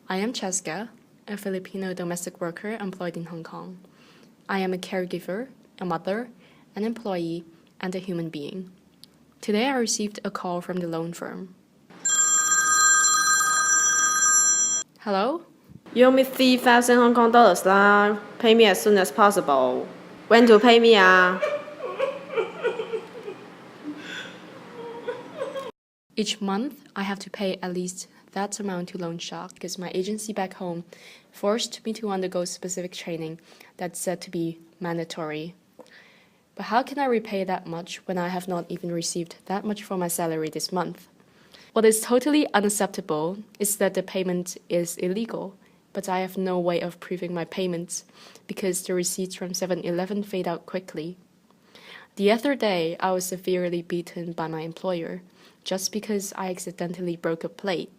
I am Cheska, a Filipino domestic worker employed in Hong Kong. I am a caregiver, a mother, an employee, and a human being. Today I received a call from the loan firm. Hello? You owe me 3,000 Hong Kong dollars lah. Pay me as soon as possible. When to pay me ah? Each month, I have to pay at least that amount to loan shark because my agency back home forced me to undergo specific training that's said to be mandatory. But how can I repay that much when I have not even received that much for my salary this month? What is totally unacceptable is that the payment is illegal, but I have no way of proving my payments because the receipts from 7-Eleven fade out quickly. The other day, I was severely beaten by my employer just because I accidentally broke a plate.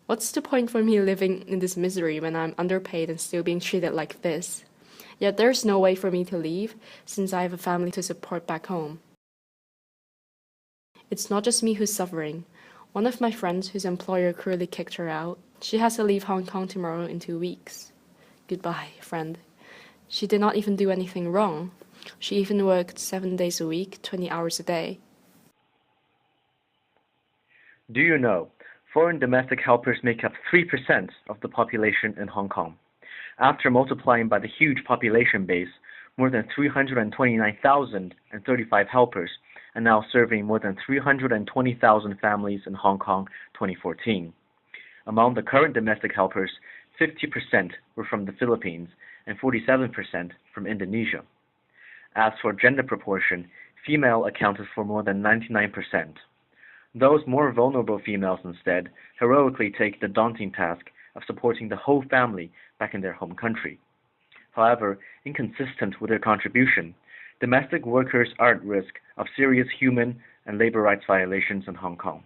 What's the point for me living in this misery when I'm underpaid and still being treated like this? Yet there's no way for me to leave since I have a family to support back home. It's not just me who's suffering. One of my friends whose employer cruelly kicked her out, she has to leave Hong Kong tomorrow in 2 weeks. Goodbye, friend. She did not even do anything wrong. She even worked 7 days a week, 20 hours a day. Do you know, foreign domestic helpers make up 3% of the population in Hong Kong. After multiplying by the huge population base, more than 329,035 helpers are now serving more than 320,000 families in Hong Kong 2014. Among the current domestic helpers, 50% were from the Philippines and 47% from Indonesia. As for gender proportion, female accounted for more than 99%. Those more vulnerable females instead heroically take the daunting task of supporting the whole family back in their home country. However, inconsistent with their contribution, domestic workers are at risk of serious human and labor rights violations in Hong Kong.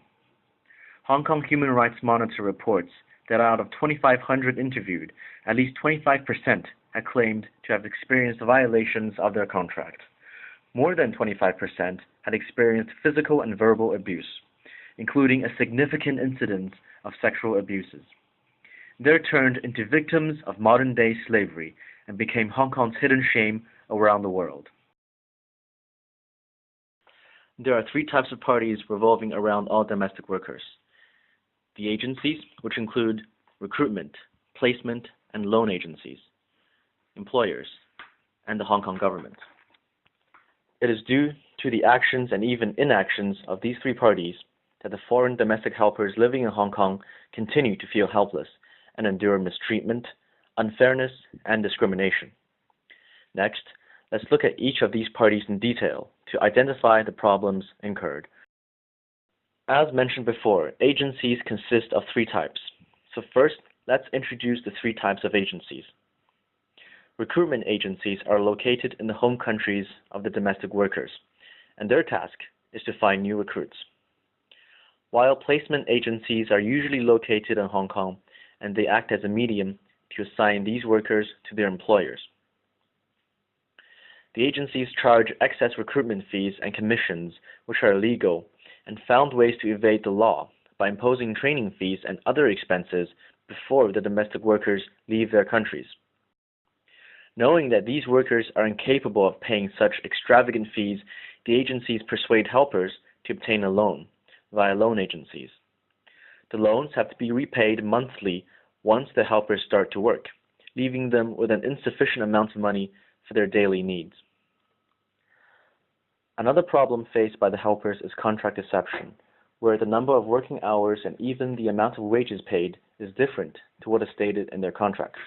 Hong Kong Human Rights Monitor reports that out of 2,500 interviewed, at least 25% had claimed to have experienced violations of their contract. More than 25% had experienced physical and verbal abuse, including a significant incidence of sexual abuses. They're turned into victims of modern-day slavery and became Hong Kong's hidden shame around the world. There are 3 types of parties revolving around all domestic workers. The agencies, which include recruitment, placement, and loan agencies, employers, and the Hong Kong government. It is due to the actions and even inactions of these 3 parties that the foreign domestic helpers living in Hong Kong continue to feel helpless and endure mistreatment, unfairness, and discrimination. Next, let's look at each of these parties in detail to identify the problems incurred. As mentioned before, agencies consist of 3 types. So first, let's introduce the 3 types of agencies. Recruitment agencies are located in the home countries of the domestic workers, and their task is to find new recruits. While placement agencies are usually located in Hong Kong, and they act as a medium to assign these workers to their employers. The agencies charge excess recruitment fees and commissions, which are illegal, and found ways to evade the law by imposing training fees and other expenses before the domestic workers leave their countries. Knowing that these workers are incapable of paying such extravagant fees, the agencies persuade helpers to obtain a loan via loan agencies. The loans have to be repaid monthly once the helpers start to work, leaving them with an insufficient amount of money for their daily needs. Another problem faced by the helpers is contract deception, where the number of working hours and even the amount of wages paid is different to what is stated in their contracts.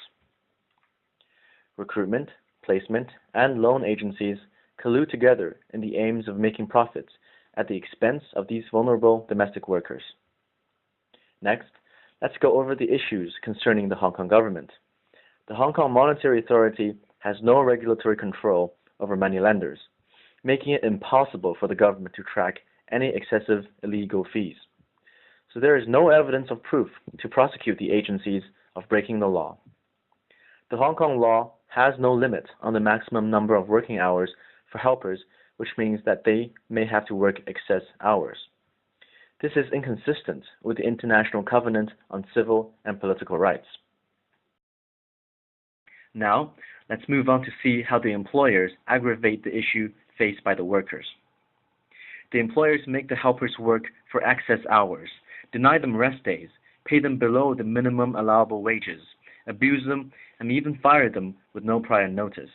Recruitment, placement, and loan agencies collude together in the aims of making profits at the expense of these vulnerable domestic workers. Next, let's go over the issues concerning the Hong Kong government. The Hong Kong Monetary Authority has no regulatory control over moneylenders, making it impossible for the government to track any excessive illegal fees. So there is no evidence of proof to prosecute the agencies of breaking the law. The Hong Kong law has no limit on the maximum number of working hours for helpers, which means that they may have to work excess hours. This is inconsistent with the International Covenant on Civil and Political Rights. Now, let's move on to see how the employers aggravate the issue faced by the workers. The employers make the helpers work for excess hours, deny them rest days, pay them below the minimum allowable wages, abuse them, and even fire them with no prior notice.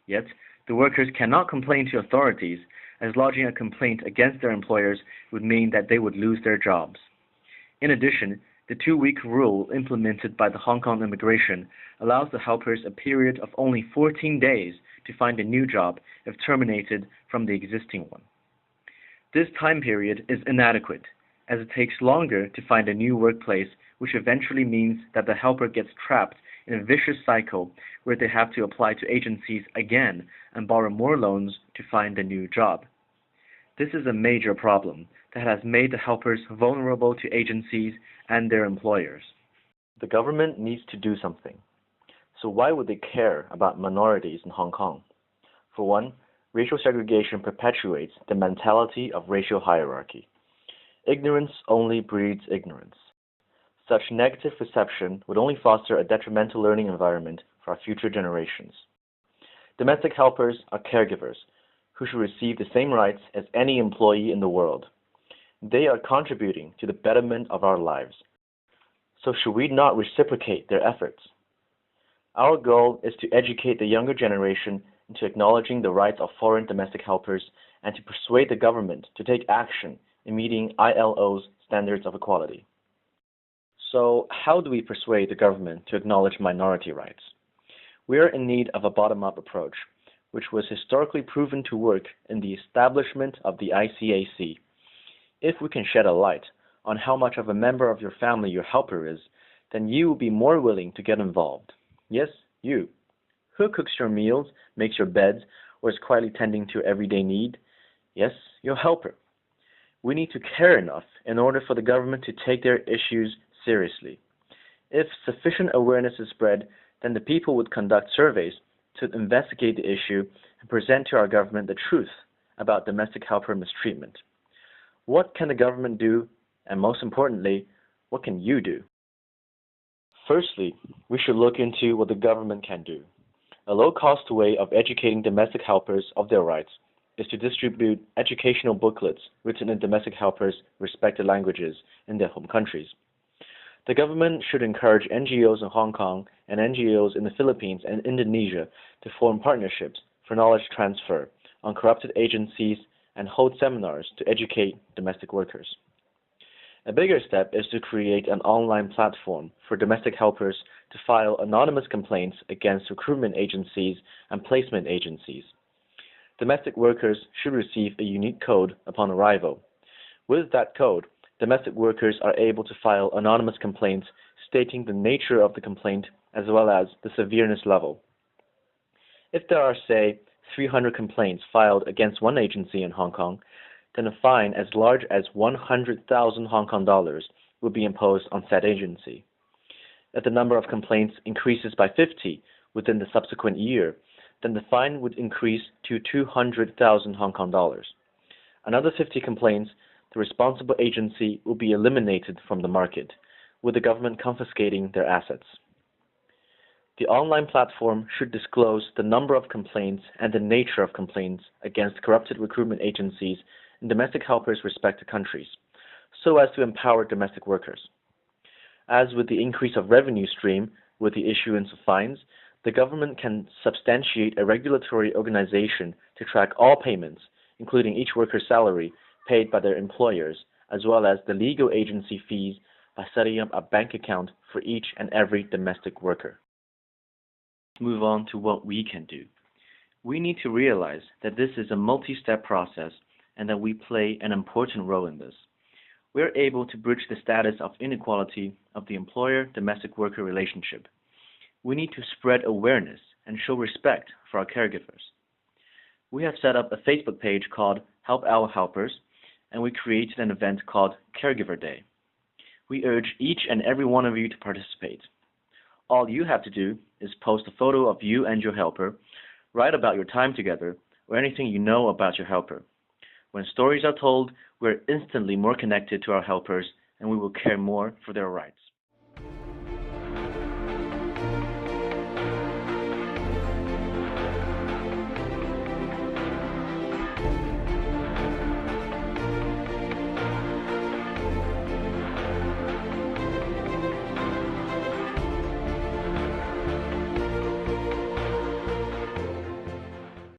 Yet, the workers cannot complain to authorities, as lodging a complaint against their employers would mean that they would lose their jobs. In addition, the 2-week rule implemented by the Hong Kong immigration allows the helpers a period of only 14 days to find a new job if terminated from the existing one. This time period is inadequate, as it takes longer to find a new workplace, which eventually means that the helper gets trapped in a vicious cycle where they have to apply to agencies again and borrow more loans to find a new job. This is a major problem that has made the helpers vulnerable to agencies and their employers. The government needs to do something. So why would they care about minorities in Hong Kong? For one, racial segregation perpetuates the mentality of racial hierarchy. Ignorance only breeds ignorance. Such negative perception would only foster a detrimental learning environment for our future generations. Domestic helpers are caregivers who should receive the same rights as any employee in the world. They are contributing to the betterment of our lives. So should we not reciprocate their efforts? Our goal is to educate the younger generation into acknowledging the rights of foreign domestic helpers and to persuade the government to take action in meeting ILO's standards of equality. So how do we persuade the government to acknowledge minority rights? We are in need of a bottom-up approach, which was historically proven to work in the establishment of the ICAC. If we can shed a light on how much of a member of your family your helper is, then you will be more willing to get involved. Yes, you. Who cooks your meals, makes your beds, or is quietly tending to your everyday need? Yes, your helper. We need to care enough in order for the government to take their issues seriously. If sufficient awareness is spread, then the people would conduct surveys to investigate the issue and present to our government the truth about domestic helper mistreatment. What can the government do, and most importantly, what can you do? Firstly, we should look into what the government can do. A low-cost way of educating domestic helpers of their rights is to distribute educational booklets written in domestic helpers' respected languages in their home countries. The government should encourage NGOs in Hong Kong and NGOs in the Philippines and Indonesia to form partnerships for knowledge transfer on corrupted agencies and hold seminars to educate domestic workers. A bigger step is to create an online platform for domestic helpers to file anonymous complaints against recruitment agencies and placement agencies. Domestic workers should receive a unique code upon arrival. With that code, domestic workers are able to file anonymous complaints stating the nature of the complaint as well as the severeness level. If there are, say, 300 complaints filed against one agency in Hong Kong, then a fine as large as 100,000 Hong Kong dollars will be imposed on said agency. If the number of complaints increases by 50 within the subsequent year, then the fine would increase to 200,000 Hong Kong dollars. Another 50 complaints, the responsible agency will be eliminated from the market, with the government confiscating their assets. The online platform should disclose the number of complaints and the nature of complaints against corrupted recruitment agencies in domestic helpers' respective countries, so as to empower domestic workers. As with the increase of revenue stream with the issuance of fines, the government can substantiate a regulatory organization to track all payments, including each worker's salary, paid by their employers, as well as the legal agency fees by setting up a bank account for each and every domestic worker. Let's move on to what we can do. We need to realize that this is a multi-step process and that we play an important role in this. We are able to bridge the status of inequality of the employer-domestic worker relationship. We need to spread awareness and show respect for our caregivers. We have set up a Facebook page called Help Our Helpers, and we created an event called Caregiver Day. We urge each and every one of you to participate. All you have to do is post a photo of you and your helper, write about your time together, or anything you know about your helper. When stories are told, we're instantly more connected to our helpers and we will care more for their rights.